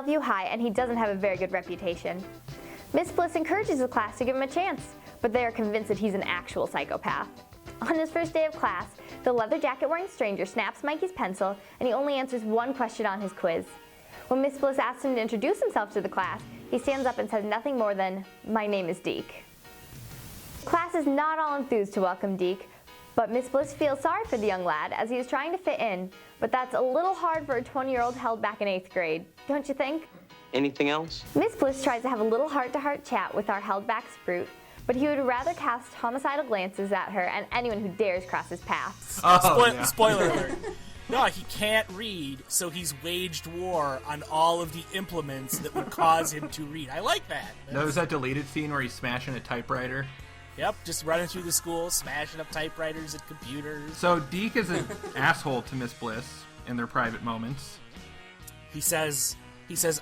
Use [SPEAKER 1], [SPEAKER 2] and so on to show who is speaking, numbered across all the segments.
[SPEAKER 1] Bellevue High, and he doesn't have a very good reputation. Miss Bliss encourages the class to give him a chance, but they are convinced that he's an actual psychopath. On his first day of class, the leather jacket-wearing stranger snaps Mikey's pencil, and he only answers one question on his quiz. When Miss Bliss asks him to introduce himself to the class, he stands up and says nothing more than, "My name is Deke." The class is not all enthused to welcome Deke, but Miss Bliss feels sorry for the young lad as he is trying to fit in, but that's a little hard for a 20-year-old held back in 8th grade, don't you think?
[SPEAKER 2] Anything else?
[SPEAKER 1] Miss Bliss tries to have a little heart-to-heart chat with our held-back Screech, but he would rather cast homicidal glances at her and anyone who dares cross his path.
[SPEAKER 3] Spoiler alert. No, he can't read, so he's waged war on all of the implements that would cause him to read. I like that.
[SPEAKER 4] No, there's that deleted scene where he's smashing a typewriter.
[SPEAKER 3] Yep, just running through the school, smashing up typewriters and computers.
[SPEAKER 4] So Deke is an asshole to Miss Bliss in their private moments.
[SPEAKER 3] He says,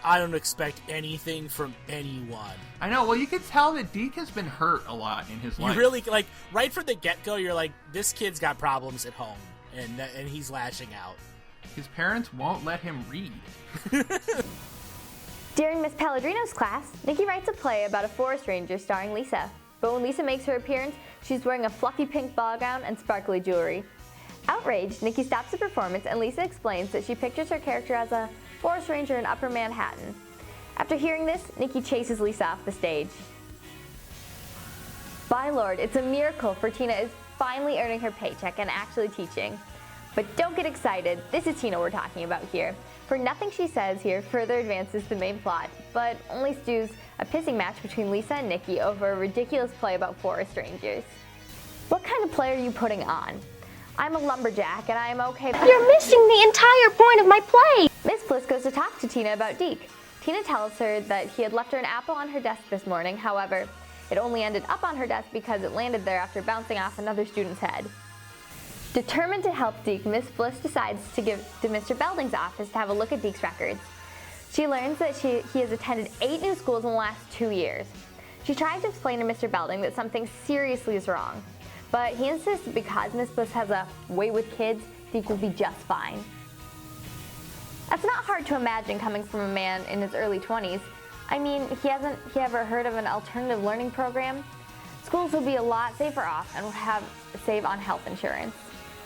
[SPEAKER 3] I don't expect anything from anyone.
[SPEAKER 4] I know, well, you can tell that Deke has been hurt a lot in his life.
[SPEAKER 3] You really, like, right from the get-go, you're like, this kid's got problems at home, and he's lashing out.
[SPEAKER 4] His parents won't let him read.
[SPEAKER 1] During Miss Pellegrino's class, Nikki writes a play about a forest ranger starring Lisa. But when Lisa makes her appearance, she's wearing a fluffy pink ball gown and sparkly jewelry. Outraged, Nikki stops the performance and Lisa explains that she pictures her character as a forest ranger in Upper Manhattan. After hearing this, Nikki chases Lisa off the stage. By Lord, it's a miracle for Tina is finally earning her paycheck and actually teaching. But don't get excited, this is Tina we're talking about here. For nothing she says here further advances the main plot, but only stews a pissing match between Lisa and Nikki over a ridiculous play about forest rangers. What kind of play are you putting on? I'm a lumberjack and I am okay.
[SPEAKER 5] You're missing the entire point of my play!
[SPEAKER 1] Miss Bliss goes to talk to Tina about Deke. Tina tells her that he had left her an apple on her desk this morning, however, it only ended up on her desk because it landed there after bouncing off another student's head. Determined to help Deke, Miss Bliss decides to give to Mr. Belding's office to have a look at Deke's records. She learns that he has attended 8 new schools in the last 2 years. She tries to explain to Mr. Belding that something seriously is wrong, but he insists that because Miss Bliss has a way with kids, Deke will be just fine. That's not hard to imagine coming from a man in his early 20s. I mean, hasn't he ever heard of an alternative learning program? Schools will be a lot safer off and will have a save on health insurance.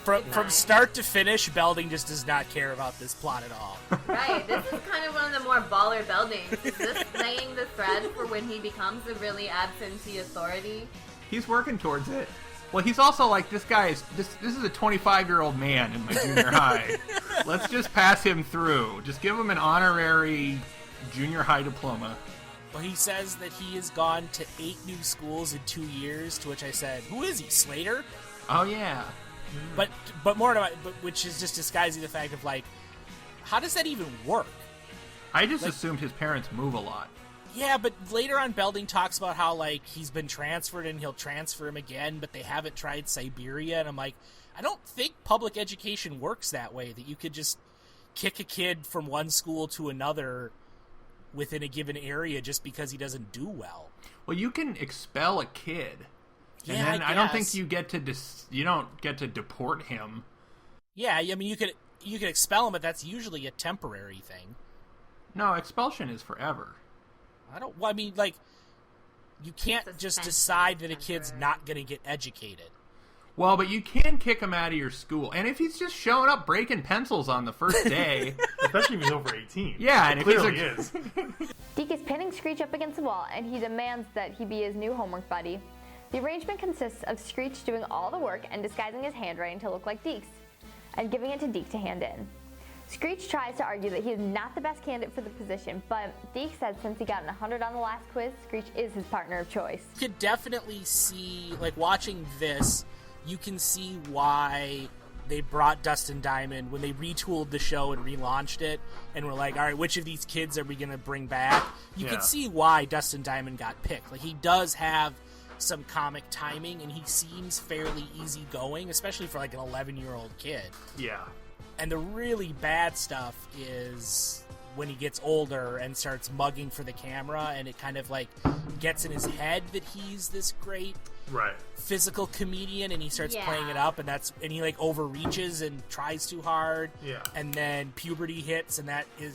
[SPEAKER 3] From start to finish, Belding just does not care about this plot at all.
[SPEAKER 6] Right, this is kind of one of the more baller Beldings. Is this laying the thread for when he becomes a really absentee authority?
[SPEAKER 4] He's working towards it. Well, he's also like, this is a 25-year-old man in my junior high. Let's just pass him through. Just give him an honorary junior high diploma.
[SPEAKER 3] Well, he says that he has gone to 8 new schools in 2 years, to which I said, who is he, Slater?
[SPEAKER 4] Oh, yeah.
[SPEAKER 3] But more about, which is just disguising the fact of, like, how does that even work?
[SPEAKER 4] I just assumed his parents move a lot.
[SPEAKER 3] Yeah, but later on, Belding talks about how, like, he's been transferred and he'll transfer him again, but they haven't tried Siberia, and I'm like, I don't think public education works that way, that you could just kick a kid from one school to another within a given area just because he doesn't do well.
[SPEAKER 4] Well, you can expel a kid. And
[SPEAKER 3] yeah,
[SPEAKER 4] then I don't think you get to you don't get to deport him.
[SPEAKER 3] Yeah, I mean you could expel him, but that's usually a temporary thing.
[SPEAKER 4] No, expulsion is forever.
[SPEAKER 3] I mean, like, you can't just decide that a kid's not going to get educated.
[SPEAKER 4] Well, but you can kick him out of your school, and if he's just showing up breaking pencils on the first day,
[SPEAKER 7] especially if he's over 18.
[SPEAKER 4] Yeah, and
[SPEAKER 7] clearly is.
[SPEAKER 1] Deke is pinning Screech up against the wall, and he demands that he be his new homework buddy. The arrangement consists of Screech doing all the work and disguising his handwriting to look like Deke's, and giving it to Deke to hand in. Screech tries to argue that he is not the best candidate for the position, but Deke said since he got an 100 on the last quiz, Screech is his partner of choice.
[SPEAKER 3] You could definitely see, like, watching this, you can see why they brought Dustin Diamond when they retooled the show and relaunched it, and were like, all right, which of these kids are we going to bring back? You can see why Dustin Diamond got picked. Like, he does have some comic timing, and he seems fairly easygoing, especially for, like, an 11-year-old kid.
[SPEAKER 4] Yeah.
[SPEAKER 3] And the really bad stuff is when he gets older and starts mugging for the camera, and it kind of like gets in his head that he's this great physical comedian, and he starts playing it up, and he like overreaches and tries too hard, and then puberty hits, and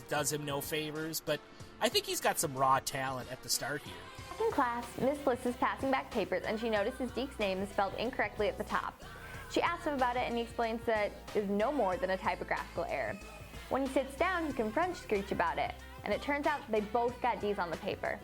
[SPEAKER 3] does him no favors. But I think he's got some raw talent at the start here.
[SPEAKER 1] In class, Miss Bliss is passing back papers, and she notices Deke's name is spelled incorrectly at the top. She asks him about it, and he explains that it is no more than a typographical error. When he sits down, he confronts Screech about it, and it turns out they both got D's on the paper.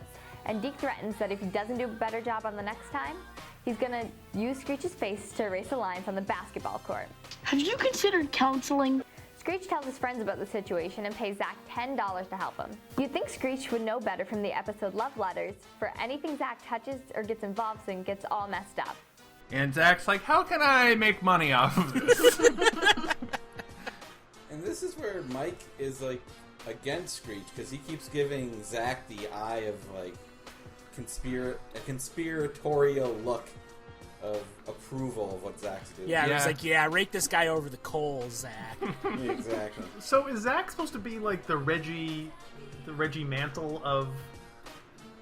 [SPEAKER 1] And Deke threatens that if he doesn't do a better job on the next time, he's gonna use Screech's face to erase the lines on the basketball court.
[SPEAKER 5] Have you considered counseling?
[SPEAKER 1] Screech tells his friends about the situation and pays Zach $10 to help him. You'd think Screech would know better from the episode Love Letters, for anything Zach touches or gets involved in gets all messed up.
[SPEAKER 4] And Zach's like, how can I make money off of this?
[SPEAKER 2] And this is where Mike is like against Screech, because he keeps giving Zach the eye of like a conspiratorial look of approval of what Zach's doing.
[SPEAKER 3] Yeah, he's like, rake this guy over the coals, Zach.
[SPEAKER 2] Yeah, exactly.
[SPEAKER 7] So is Zach supposed to be like the Reggie Mantle of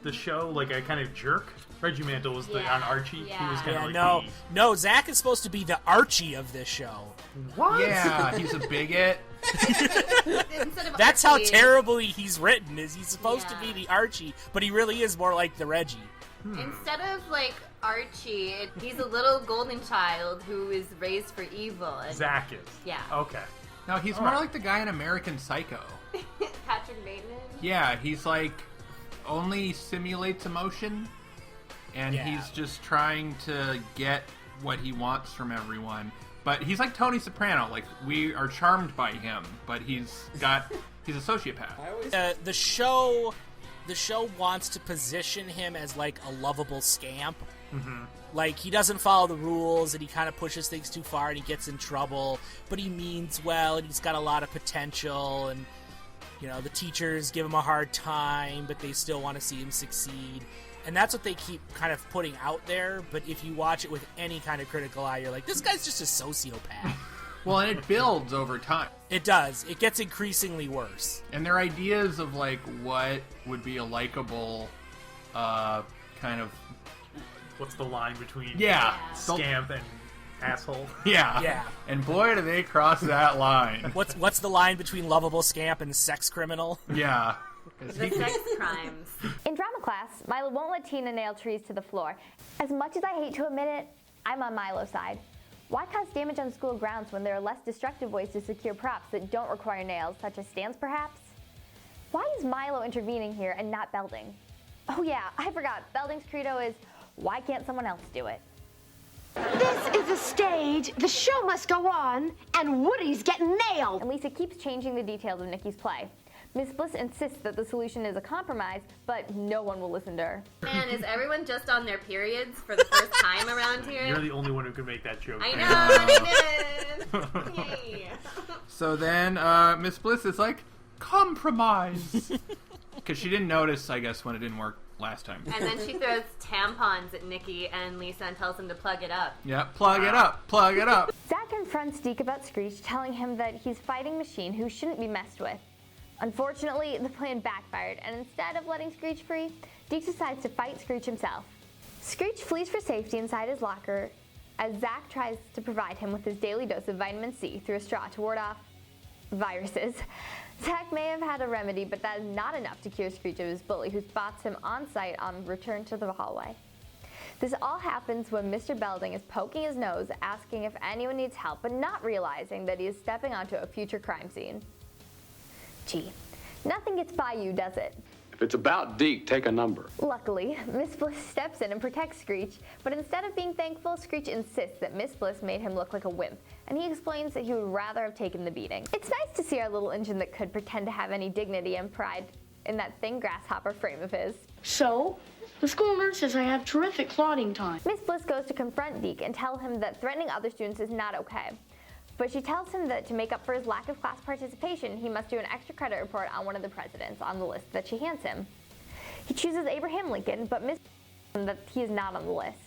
[SPEAKER 7] the show, like a kind of jerk? Reggie Mantle was on Archie. He was kind of like
[SPEAKER 3] no, Zach is supposed to be the Archie of this show.
[SPEAKER 7] What?
[SPEAKER 4] Yeah, he's a bigot.
[SPEAKER 3] That's how terribly he's written. Is he's supposed to be the Archie, but he really is more like the Reggie.
[SPEAKER 6] Instead of like Archie, he's a little golden child who is raised for evil. And
[SPEAKER 7] Zach is.
[SPEAKER 6] Yeah.
[SPEAKER 7] Okay.
[SPEAKER 4] No, he's more like the guy in American Psycho.
[SPEAKER 6] Patrick Bateman.
[SPEAKER 4] Yeah, he's like only simulates emotion, and he's just trying to get what he wants from everyone. But he's like Tony Soprano. Like, we are charmed by him, but he's a sociopath.
[SPEAKER 3] The show wants to position him as like a lovable scamp.
[SPEAKER 7] Mm-hmm.
[SPEAKER 3] Like, he doesn't follow the rules, and he kind of pushes things too far, and he gets in trouble. But he means well, and he's got a lot of potential, and the teachers give him a hard time, but they still want to see him succeed. And that's what they keep kind of putting out there, but if you watch it with any kind of critical eye, you're like, this guy's just a sociopath.
[SPEAKER 4] Well, and it builds over time.
[SPEAKER 3] It does. It gets increasingly worse.
[SPEAKER 4] And their ideas of, like, what would be a likable kind of...
[SPEAKER 7] What's the line between scamp and asshole?
[SPEAKER 4] Yeah. And boy, do they cross that line.
[SPEAKER 3] What's the line between lovable scamp and sex criminal?
[SPEAKER 4] Yeah.
[SPEAKER 6] The sex crimes.
[SPEAKER 1] In drama class, Milo won't let Tina nail trees to the floor. As much as I hate to admit it, I'm on Milo's side. Why cause damage on school grounds when there are less destructive ways to secure props that don't require nails, such as stands perhaps? Why is Milo intervening here and not Belding? Oh yeah, I forgot. Belding's credo is, why can't someone else do it?
[SPEAKER 5] This is a stage. The show must go on, and Woody's getting nailed.
[SPEAKER 1] And Lisa keeps changing the details of Nikki's play. Miss Bliss insists that the solution is a compromise, but no one will listen to her.
[SPEAKER 6] Man, is everyone just on their periods for the first time around here?
[SPEAKER 7] You're the only one who can make that joke.
[SPEAKER 6] I know, I did. Yay.
[SPEAKER 4] So then Miss Bliss is like, compromise. Because she didn't notice, I guess, when it didn't work last time.
[SPEAKER 6] And then she throws tampons at Nikki and Lisa and tells them to plug it up.
[SPEAKER 4] Yeah, plug it up, plug it up.
[SPEAKER 1] Zach confronts Deke about Screech, telling him that he's fighting Machine who shouldn't be messed with. Unfortunately, the plan backfired, and instead of letting Screech free, Deke decides to fight Screech himself. Screech flees for safety inside his locker as Zach tries to provide him with his daily dose of vitamin C through a straw to ward off viruses. Zach may have had a remedy, but that is not enough to cure Screech of his bully, who spots him on site on return to the hallway. This all happens when Mr. Belding is poking his nose, asking if anyone needs help, but not realizing that he is stepping onto a future crime scene. Gee, nothing gets by you, does it?
[SPEAKER 8] If it's about Deke, take a number.
[SPEAKER 1] Luckily, Miss Bliss steps in and protects Screech, but instead of being thankful, Screech insists that Miss Bliss made him look like a wimp, and he explains that he would rather have taken the beating. It's nice to see our little engine that could pretend to have any dignity and pride in that thin grasshopper frame of his.
[SPEAKER 5] So, the school nurse says I have terrific clotting time.
[SPEAKER 1] Miss Bliss goes to confront Deke and tell him that threatening other students is not okay. But she tells him that to make up for his lack of class participation, he must do an extra credit report on one of the presidents on the list that she hands him. He chooses Abraham Lincoln, but Miss Bliss that he is not on the list.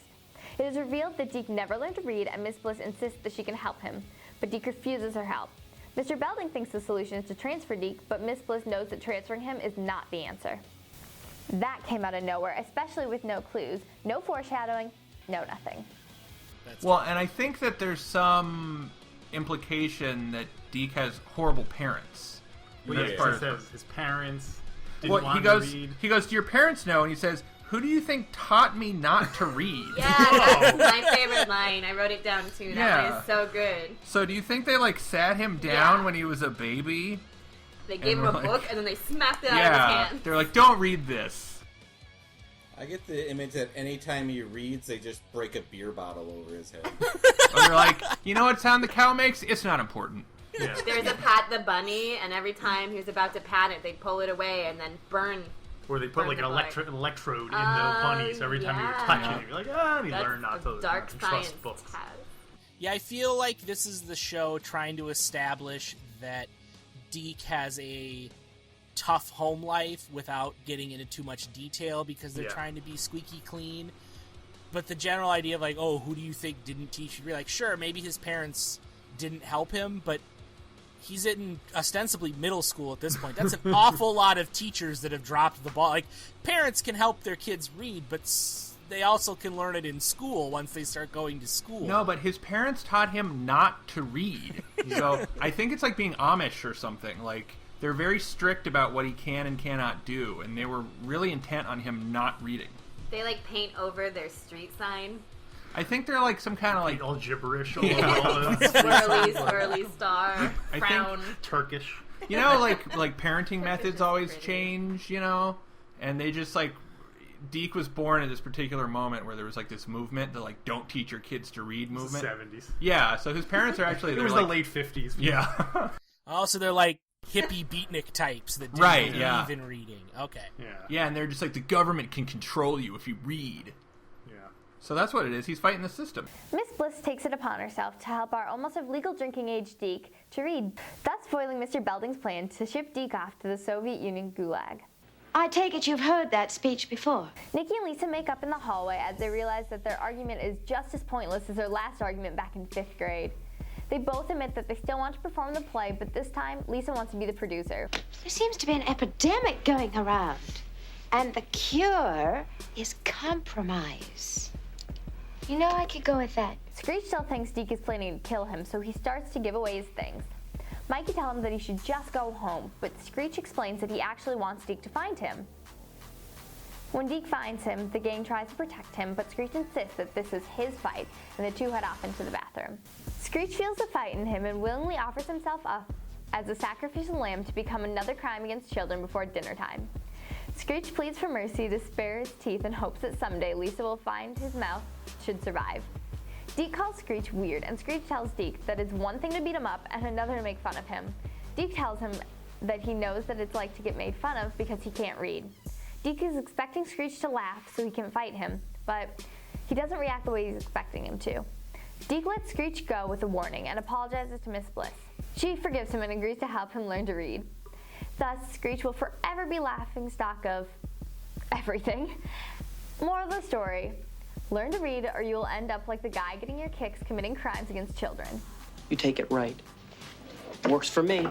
[SPEAKER 1] It is revealed that Deke never learned to read, and Miss Bliss insists that she can help him, but Deke refuses her help. Mr. Belding thinks the solution is to transfer Deke, but Miss Bliss knows that transferring him is not the answer. That came out of nowhere, especially with no clues, no foreshadowing, no nothing.
[SPEAKER 4] Well, and I think that there's some implication that Deke has horrible parents.
[SPEAKER 7] Well,
[SPEAKER 4] That's
[SPEAKER 7] yeah,
[SPEAKER 4] part
[SPEAKER 7] he
[SPEAKER 4] of
[SPEAKER 7] says his parents didn't
[SPEAKER 4] Well,
[SPEAKER 7] want
[SPEAKER 4] he goes.
[SPEAKER 7] to read.
[SPEAKER 4] He goes, "Do your parents know?" And he says, "Who do you think taught me not to read?"
[SPEAKER 6] Yeah, that's my favorite line. I wrote it down too. That
[SPEAKER 4] Yeah.
[SPEAKER 6] one is so good.
[SPEAKER 4] So do you think they like sat him down
[SPEAKER 6] Yeah.
[SPEAKER 4] when he was a baby?
[SPEAKER 6] They gave him
[SPEAKER 4] And
[SPEAKER 6] a
[SPEAKER 4] we're
[SPEAKER 6] book
[SPEAKER 4] like-
[SPEAKER 6] and then they smacked it out of
[SPEAKER 4] Yeah,
[SPEAKER 6] his hand.
[SPEAKER 4] they're like, "Don't read this."
[SPEAKER 2] I get the image that anytime he reads, they just break a beer bottle over his head.
[SPEAKER 4] Or they're like, "You know what sound the cow makes? It's not important."
[SPEAKER 7] Yeah.
[SPEAKER 6] There's a pat the bunny, and every time he was about to pat it, they'd pull it away and then burn.
[SPEAKER 7] Where they put
[SPEAKER 6] Burn
[SPEAKER 7] like an
[SPEAKER 6] the book.
[SPEAKER 7] electrode in the bunny, so every time you were
[SPEAKER 6] yeah.
[SPEAKER 7] touching it, you're like, ah, and you
[SPEAKER 6] That's
[SPEAKER 7] learn not
[SPEAKER 6] a
[SPEAKER 7] to
[SPEAKER 6] dark
[SPEAKER 7] not to
[SPEAKER 6] science
[SPEAKER 7] trust books.
[SPEAKER 6] test.
[SPEAKER 3] Yeah, I feel like this is the show trying to establish that Deke has a tough home life without getting into too much detail because they're
[SPEAKER 7] Yeah.
[SPEAKER 3] trying to be squeaky clean. But the general idea of like, oh, who do you think didn't teach you? You're like, sure, maybe his parents didn't help him, but he's in ostensibly middle school at this point. That's an awful lot of teachers that have dropped the ball. Like, parents can help their kids read, but they also can learn it in school once they start going to school.
[SPEAKER 4] No, but his parents taught him not to read. So I think it's like being Amish or something. Like, they're very strict about what he can and cannot do, and they were really intent on him not reading.
[SPEAKER 6] They like paint over their street sign.
[SPEAKER 4] I think they're like some kind of like
[SPEAKER 7] All gibberish, all,
[SPEAKER 4] Yeah.
[SPEAKER 7] all the
[SPEAKER 6] Swirly star,
[SPEAKER 4] I
[SPEAKER 6] frown.
[SPEAKER 7] Turkish.
[SPEAKER 4] you know, like parenting methods always change, you know, and they just like Deke was born at this particular moment where there was like this movement, the like "don't teach your kids to read"
[SPEAKER 7] It was the
[SPEAKER 4] movement.
[SPEAKER 7] 70s.
[SPEAKER 4] Yeah, so his parents are actually
[SPEAKER 7] It
[SPEAKER 4] they're
[SPEAKER 7] was
[SPEAKER 4] like,
[SPEAKER 7] the late 50s.
[SPEAKER 4] yeah.
[SPEAKER 3] Also, they're like hippie beatnik types that didn't
[SPEAKER 4] Right,
[SPEAKER 3] believe
[SPEAKER 4] yeah.
[SPEAKER 3] in reading. Okay.
[SPEAKER 7] Yeah.
[SPEAKER 4] Yeah, and they're just like the government can control you if you read.
[SPEAKER 7] Yeah.
[SPEAKER 4] So that's what it is. He's fighting the system.
[SPEAKER 1] Miss Bliss takes it upon herself to help our almost of legal drinking age Deke to read, thus foiling Mr. Belding's plan to ship Deke off to the Soviet Union gulag.
[SPEAKER 5] I take it you've heard that speech before.
[SPEAKER 1] Nikki and Lisa make up in the hallway as they realize that their argument is just as pointless as their last argument back in 5th grade. They both admit that they still want to perform the play, but this time Lisa wants to be the producer.
[SPEAKER 5] There seems to be an epidemic going around, and the cure is compromise. You know, I could go with that.
[SPEAKER 1] Screech still thinks Deke is planning to kill him, so he starts to give away his things. Mikey tells him that he should just go home, but Screech explains that he actually wants Deke to find him. When Deke finds him, the gang tries to protect him, but Screech insists that this is his fight, and the two head off into the bathroom. Screech feels the fight in him and willingly offers himself up as a sacrificial lamb to become another crime against children before dinner time. Screech pleads for mercy to spare his teeth and hopes that someday Lisa will find his mouth should survive. Deke calls Screech weird, and Screech tells Deke that it's one thing to beat him up and another to make fun of him. Deke tells him that he knows that it's like to get made fun of because he can't read. Deke is expecting Screech to laugh so he can fight him, but he doesn't react the way he's expecting him to. Deke lets Screech go with a warning and apologizes to Miss Bliss. She forgives him and agrees to help him learn to read. Thus, Screech will forever be laughingstock of everything. Moral of the story, learn to read or you will end up like the guy getting your kicks committing crimes against children.
[SPEAKER 9] You take it right. Works for me.